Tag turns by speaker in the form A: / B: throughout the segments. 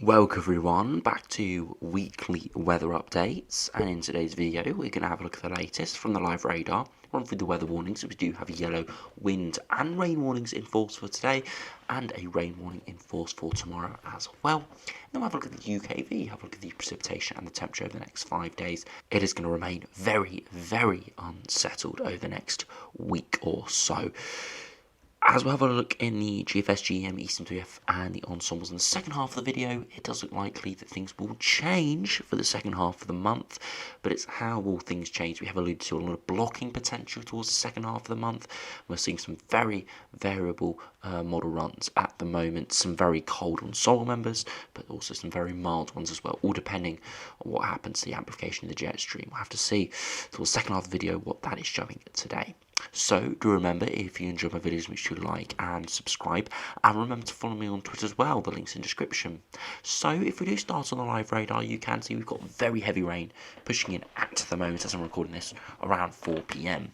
A: Welcome everyone back to weekly weather updates, and in today's video we're going to have a look at the latest from the live radar, run through the weather warnings. We do have yellow wind and rain warnings in force for today and a rain warning in force for tomorrow as well. Then we'll have a look at the UKV, have a look at the precipitation and the temperature over the next 5 days. It is going to remain very, very unsettled over the next week or so. As we'll have a look in the GFS, GEM, Eastern 3F and the ensembles in the second half of the video, it does look likely that things will change for the second half of the month, but it's how will things change. We have alluded to a lot of blocking potential towards the second half of the month. We're seeing some very variable model runs at the moment, some very cold on solar members, but also some very mild ones as well, all depending on what happens to the amplification of the jet stream. We'll have to see towards the second half of the video what that is showing today. So do remember, if you enjoy my videos, make sure to like and subscribe, and remember to follow me on Twitter as well, the link's in the description. So if we do start on the live radar, you can see we've got very heavy rain pushing in at the moment as I'm recording this around 4 PM.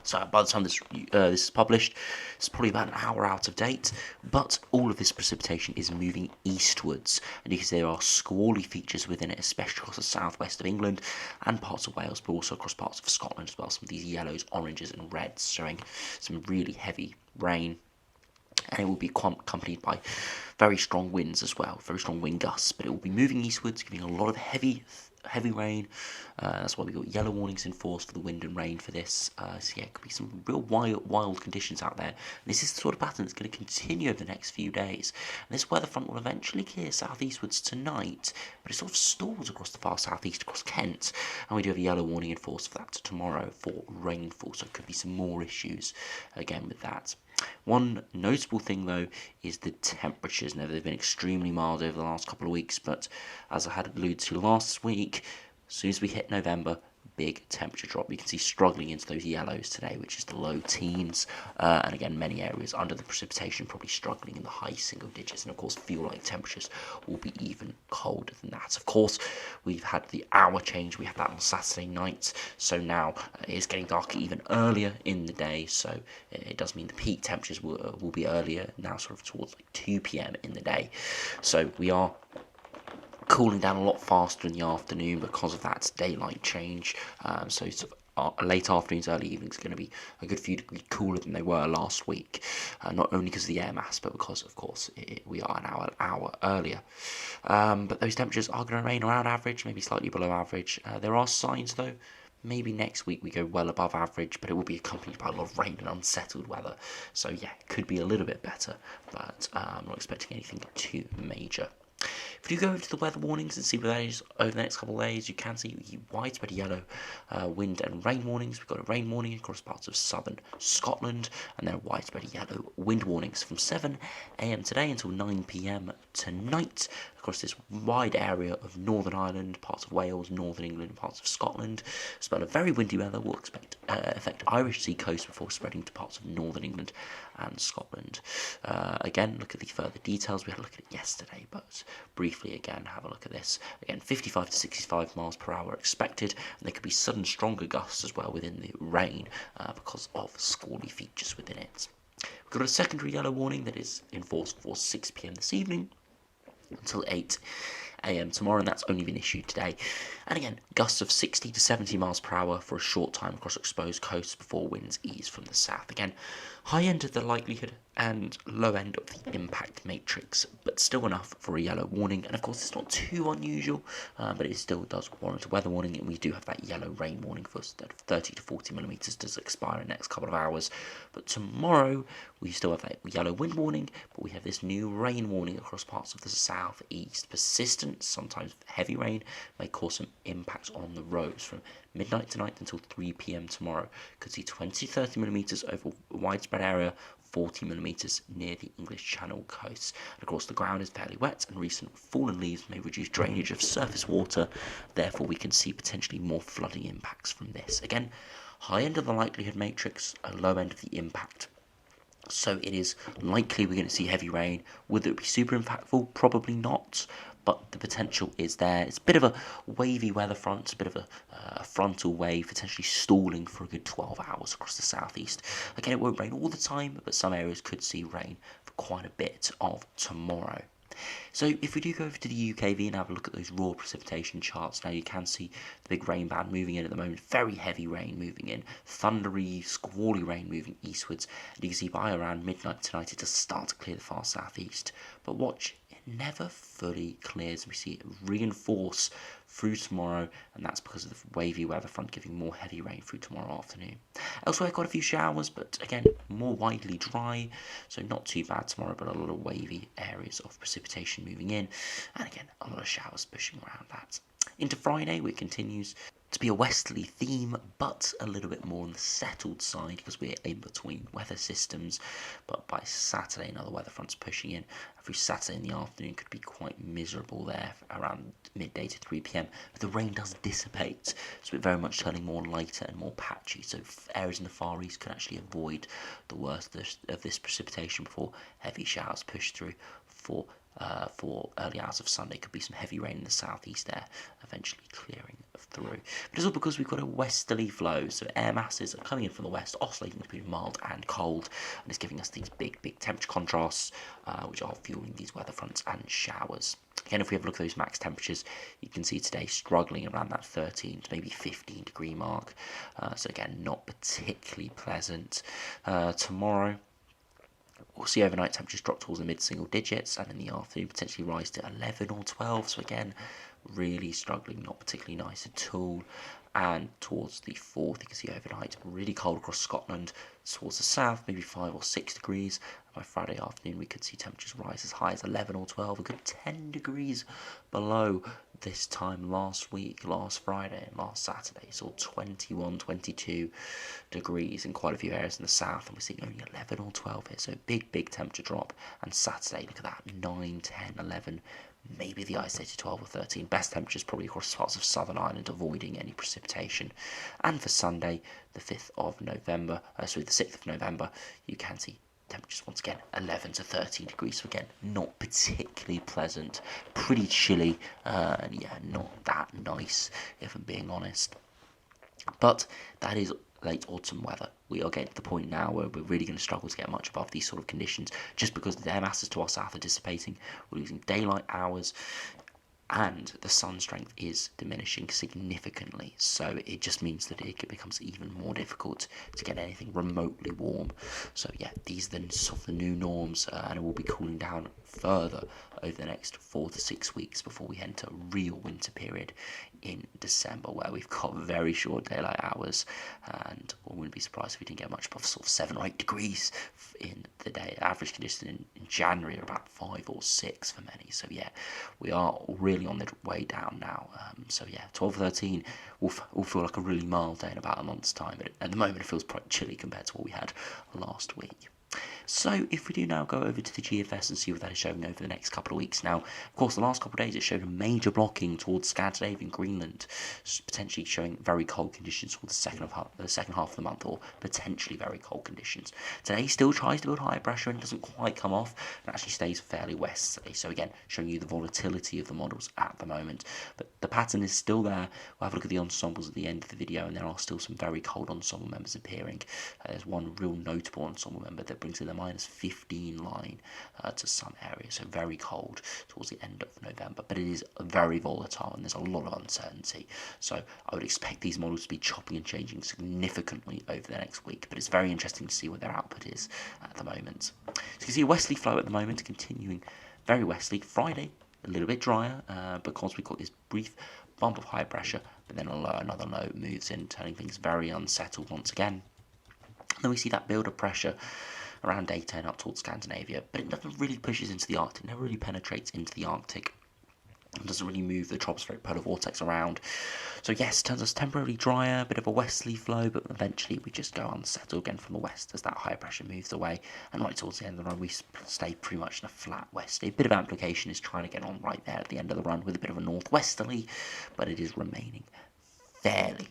A: So by the time this is published, it's probably about an hour out of date, but all of this precipitation is moving eastwards, and you can see there are squally features within it, especially across the southwest of England and parts of Wales, but also across parts of Scotland as well. Some of these yellows, oranges and reds showing some really heavy rain, and it will be accompanied by very strong winds as well, very strong wind gusts, but it will be moving eastwards, giving a lot of heavy rain. That's why we've got yellow warnings in force for the wind and rain for this. So yeah, it could be some real wild conditions out there. And this is the sort of pattern that's going to continue over the next few days. And this weather front will eventually clear southeastwards tonight, but it sort of stalls across the far southeast, across Kent. And we do have a yellow warning in force for that tomorrow for rainfall, so it could be some more issues again with that. One notable thing though is the temperatures. Now they've been extremely mild over the last couple of weeks, but as I had alluded to last week, as soon as we hit November, big temperature drop. You can see struggling into those yellows today, which is the low teens, and again many areas under the precipitation probably struggling in the high single digits, and of course feel like temperatures will be even colder than that. Of course, we've had the hour change. We had that on Saturday night, so now it is getting darker even earlier in the day, so it does mean the peak temperatures will be earlier now, sort of towards like 2 PM in the day. So we are cooling down a lot faster in the afternoon because of that daylight change. So sort of late afternoons, early evenings are going to be a good few degrees cooler than they were last week. Not only because of the air mass, but because, of course, we are an hour earlier. But those temperatures are going to remain around average, maybe slightly below average. There are signs, though. Maybe next week we go well above average, but it will be accompanied by a lot of rain and unsettled weather. So yeah, it could be a little bit better, but I'm not expecting anything too major. If you go over to the weather warnings and see what that is over the next couple of days, you can see widespread yellow wind and rain warnings. We've got a rain warning across parts of southern Scotland, and there are widespread yellow wind warnings from 7 AM today until 9 PM tonight across this wide area of Northern Ireland, parts of Wales, Northern England, parts of Scotland. A spell of very windy weather will affect Irish sea coast before spreading to parts of Northern England and Scotland. Again, look at the further details. We had a look at it yesterday, but briefly again, have a look at this. Again, 55 to 65 miles per hour expected, and there could be sudden stronger gusts as well within the rain because of squally features within it. We've got a secondary yellow warning that is in force for 6 PM this evening until 8 AM tomorrow, and that's only been issued today. And again, gusts of 60 to 70 miles per hour for a short time across exposed coasts before winds ease from the south. Again, high end of the likelihood and low end of the impact matrix, but still enough for a yellow warning. And of course, it's not too unusual, but it still does warrant a weather warning. And we do have that yellow rain warning for 30 to 40 millimeters does expire in the next couple of hours. But tomorrow, we still have that yellow wind warning, but we have this new rain warning across parts of the southeast. Persistent, sometimes heavy rain, may cause some impact on the roads from midnight tonight until 3 PM tomorrow. Could see 20 to 30 millimeters over a widespread area, 40 millimeters near the English Channel coast. And of course, the ground is fairly wet, and recent fallen leaves may reduce drainage of surface water. Therefore, we can see potentially more flooding impacts from this. Again, high end of the likelihood matrix, a low end of the impact. So it is likely we're going to see heavy rain. Would it be super impactful? Probably not, but the potential is there. It's a bit of a wavy weather front, a bit of a frontal wave, potentially stalling for a good 12 hours across the southeast. Again, it won't rain all the time, but some areas could see rain for quite a bit of tomorrow. So if we do go over to the UKV and have a look at those raw precipitation charts, now you can see the big rain band moving in at the moment. Very heavy rain moving in, thundery, squally rain moving eastwards. And you can see by around midnight tonight it does start to clear the far southeast. But watch, it never fully clears. We see it reinforce through tomorrow, and that's because of the wavy weather front giving more heavy rain through tomorrow afternoon. Elsewhere, got a few showers, but again, more widely dry, so not too bad tomorrow, but a lot of wavy areas of precipitation moving in, and again, a lot of showers pushing around that. Into Friday, it continues to be a westerly theme, but a little bit more on the settled side because we're in between weather systems. But by Saturday, another weather front's pushing in. Through Saturday in the afternoon could be quite miserable there around midday to 3 p.m. But the rain does dissipate, so it's very much turning more lighter and more patchy. So areas in the Far East can actually avoid the worst of this precipitation before heavy showers push through for early hours of Sunday. Could be some heavy rain in the southeast there, eventually clearing through. But it's all because we've got a westerly flow, so air masses are coming in from the west, oscillating between mild and cold, and it's giving us these big temperature contrasts, which are fueling these weather fronts and showers. Again, if we have a look at those max temperatures, you can see today struggling around that 13 to maybe 15 degree mark. So again, not particularly pleasant. Tomorrow, we'll see overnight temperatures drop towards the mid-single digits, and in the afternoon potentially rise to 11 or 12. So again, really struggling, not particularly nice at all. And towards the 4th, you can see overnight really cold across Scotland. Towards the south, maybe 5 or 6 degrees. And by Friday afternoon, we could see temperatures rise as high as 11 or 12, a good 10 degrees below this time last week, last Friday and last Saturday. So 21, 22 degrees in quite a few areas in the south, and we're seeing only 11 or 12 here. So big temperature drop. And Saturday, look at that, 9, 10, 11. Maybe the isolated 12 or 13. Best temperatures probably across parts of Southern Ireland, avoiding any precipitation. And for Sunday, the 5th of November, the 6th of November, you can see temperatures once again 11 to 13 degrees. So again, not particularly pleasant, pretty chilly, and yeah, not that nice if I'm being honest. But that is late autumn weather. We are getting to the point now where we're really going to struggle to get much above these sort of conditions, just because the air masses to our south are dissipating. We're losing daylight hours, and the sun strength is diminishing significantly, so it just means that it becomes even more difficult to get anything remotely warm. So yeah, these are sort of the new norms, and it will be cooling down further over the next 4 to 6 weeks before we enter a real winter period in December, where we've got very short daylight hours, and I wouldn't be surprised if we didn't get much above sort of 7 or 8 degrees in the day. Average condition in January are about 5 or 6 for many. So yeah, we are really on the way down now. So yeah, 12 or 13 will feel like a really mild day in about a month's time, but at the moment it feels quite chilly compared to what we had last week. So if we do now go over to the GFS and see what that is showing over the next couple of weeks. Now, of course, the last couple of days it showed a major blocking towards Scandinavia and Greenland, potentially showing very cold conditions for the second half of the month, or potentially very cold conditions. Today still tries to build high pressure and doesn't quite come off, and actually stays fairly westerly. So again, showing you the volatility of the models at the moment. But the pattern is still there. We'll have a look at the ensembles at the end of the video, and there are still some very cold ensemble members appearing. There's one real notable ensemble member that brings in the -15 line to some areas, so very cold towards the end of November, but it is very volatile and there's a lot of uncertainty, so I would expect these models to be chopping and changing significantly over the next week, but it's very interesting to see what their output is at the moment. So you can see a westerly flow at the moment, continuing very westerly. Friday, a little bit drier, because we've got this brief bump of high pressure, but then another low moves in, turning things very unsettled once again. And then we see that build of pressure around day 10 up towards Scandinavia, but it never really pushes into the Arctic, never really penetrates into the Arctic. It doesn't really move the tropospheric polar vortex around. So yes, it turns us temporarily drier, a bit of a westerly flow, but eventually we just go unsettled again from the west as that high pressure moves away. And right towards the end of the run, we stay pretty much in a flat westerly. A bit of amplification is trying to get on right there at the end of the run with a bit of a northwesterly, but it is remaining fairly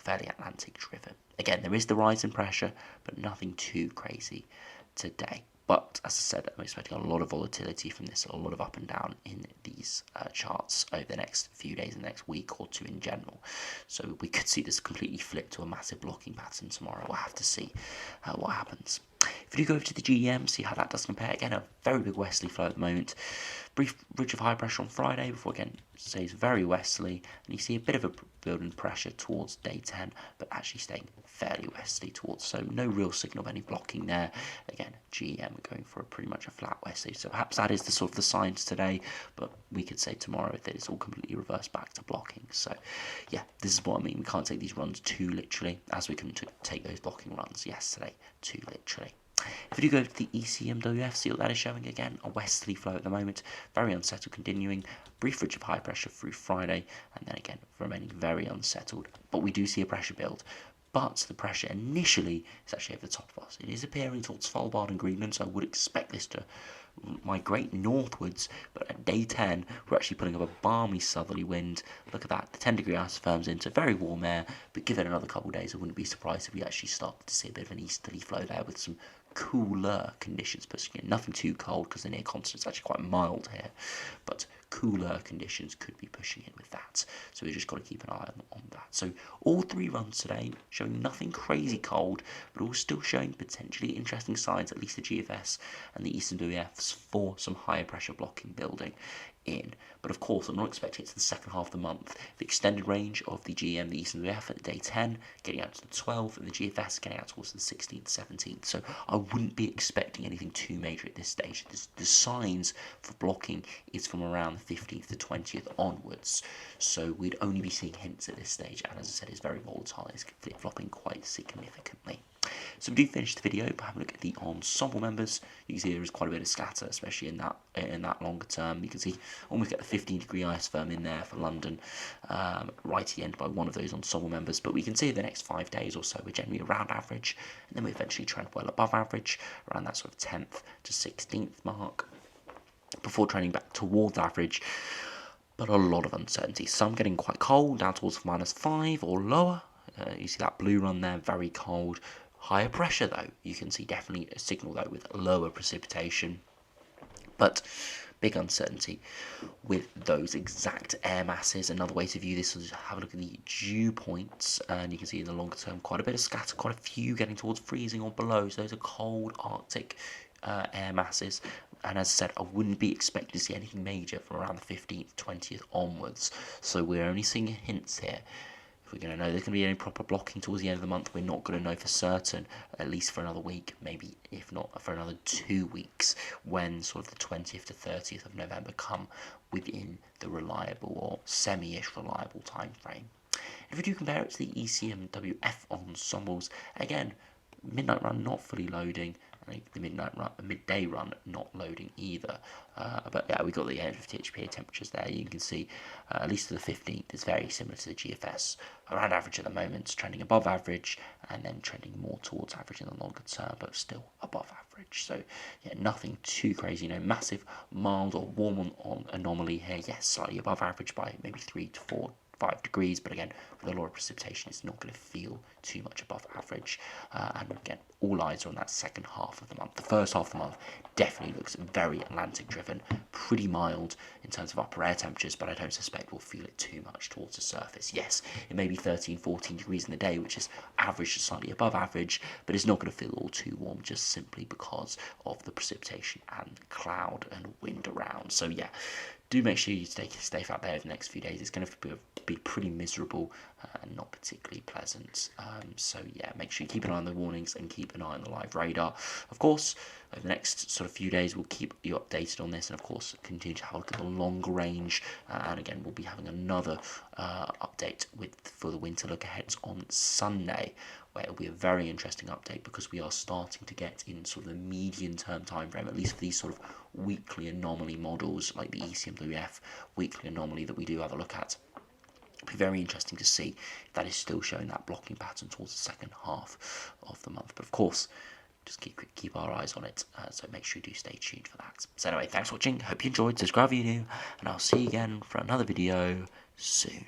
A: Atlantic driven. Again, there is the rise in pressure, but nothing too crazy today. But as I said, I'm expecting a lot of volatility from this, a lot of up and down in these charts over the next few days, the next week or two in general. So we could see this completely flip to a massive blocking pattern tomorrow. We'll have to see what happens. If If you go over to the GEM, see how that does compare. Again, a very big westerly flow at the moment. Brief ridge of high pressure on Friday before again stays very westerly, and you see a bit of a building pressure towards day 10, but actually staying fairly westerly towards, so no real signal of any blocking there. Again, GEM going for pretty much a flat westerly, so perhaps that is the sort of the signs today, but we could say tomorrow that it's all completely reversed back to blocking. So yeah, this is what I mean. We can't take these runs too literally, as we couldn't take those blocking runs yesterday too literally. If we do go to the ECMWF, see what that is showing again, a westerly flow at the moment, very unsettled continuing, brief ridge of high pressure through Friday, and then again remaining very unsettled. But we do see a pressure build, but the pressure initially is actually over the top of us. It is appearing towards Svalbard and Greenland, so I would expect this to migrate northwards, but at day 10 we're actually putting up a balmy southerly wind. Look at that, the 10-degree isotherms into very warm air, but give it another couple of days, I wouldn't be surprised if we actually started to see a bit of an easterly flow there with some cooler conditions pushing in. Nothing too cold because the near continent is actually quite mild here, but cooler conditions could be pushing in with that. So we've just got to keep an eye on that. So all three runs today showing nothing crazy cold, but all still showing potentially interesting signs, at least the GFS and the Eastern WFs, for some higher pressure blocking building in. But of course, I'm not expecting it to the second half of the month. The extended range of the GM, the Eastern WF at day 10, getting out to the 12th, and the GFS getting out towards the 16th, 17th. So I wouldn't be expecting anything too major at this stage. The signs for blocking is from around the 15th to 20th onwards. So we'd only be seeing hints at this stage, and as I said, it's very volatile. It's flip-flopping quite significantly. So we do finish the video by having a look at the ensemble members. You can see there is quite a bit of scatter, especially in that longer term. You can see almost get the 15-degree isotherm in there for London, right at the end by one of those ensemble members. But we can see the next 5 days or so we're generally around average, and then we eventually trend well above average, around that sort of 10th to 16th mark, before trending back towards average. But a lot of uncertainty. Some getting quite cold, down towards -5 or lower. You see that blue run there, very cold. Higher pressure though, you can see definitely a signal though with lower precipitation, but big uncertainty with those exact air masses. Another way to view this is have a look at the dew points, and you can see in the longer term quite a bit of scatter, quite a few getting towards freezing or below, so those are cold Arctic air masses. And as I said, I wouldn't be expecting to see anything major from around the 15th, 20th onwards, so we're only seeing hints here. We're going to know there's going to be any proper blocking towards the end of the month. We're not going to know for certain, at least for another week, maybe if not for another 2 weeks, when sort of the 20th to 30th of November come within the reliable or semi-ish reliable time frame. If we do compare it to the ECMWF ensembles, again, midnight run not fully loading, the midday run not loading either. But yeah, we got the 850 HPA temperatures there. You can see, at least to the 15th, it's very similar to the GFS. Around average at the moment, trending above average, and then trending more towards average in the longer term, but still above average. So yeah, nothing too crazy. Massive mild or warm on anomaly here. Yes, slightly above average by maybe 3 to 5 degrees, but again, with a lot of precipitation, it's not going to feel too much above average. And again, all eyes are on that second half of the month. The first half of the month definitely looks very Atlantic driven, pretty mild in terms of upper air temperatures, but I don't suspect we'll feel it too much towards the surface. Yes, it may be 13, 14 degrees in the day, which is average to slightly above average, but it's not going to feel all too warm, just simply because of the precipitation and cloud and wind around. So yeah, do make sure you stay safe out there in the next few days. It's going to be pretty miserable and not particularly pleasant. So yeah, make sure you keep an eye on the warnings and keep an eye on the live radar. Of course, over the next sort of few days, we'll keep you updated on this, and of course, continue to have a look at the longer range. And again, we'll be having another update for the winter look ahead on Sunday, where it'll be a very interesting update because we are starting to get in sort of the medium term time frame, at least for these sort of weekly anomaly models like the ECMWF weekly anomaly that we do have a look at. It'll be very interesting to see if that is still showing that blocking pattern towards the second half of the month. But of course, just keep our eyes on it, so make sure you do stay tuned for that. So anyway, thanks for watching, hope you enjoyed, subscribe if you're new, and I'll see you again for another video soon.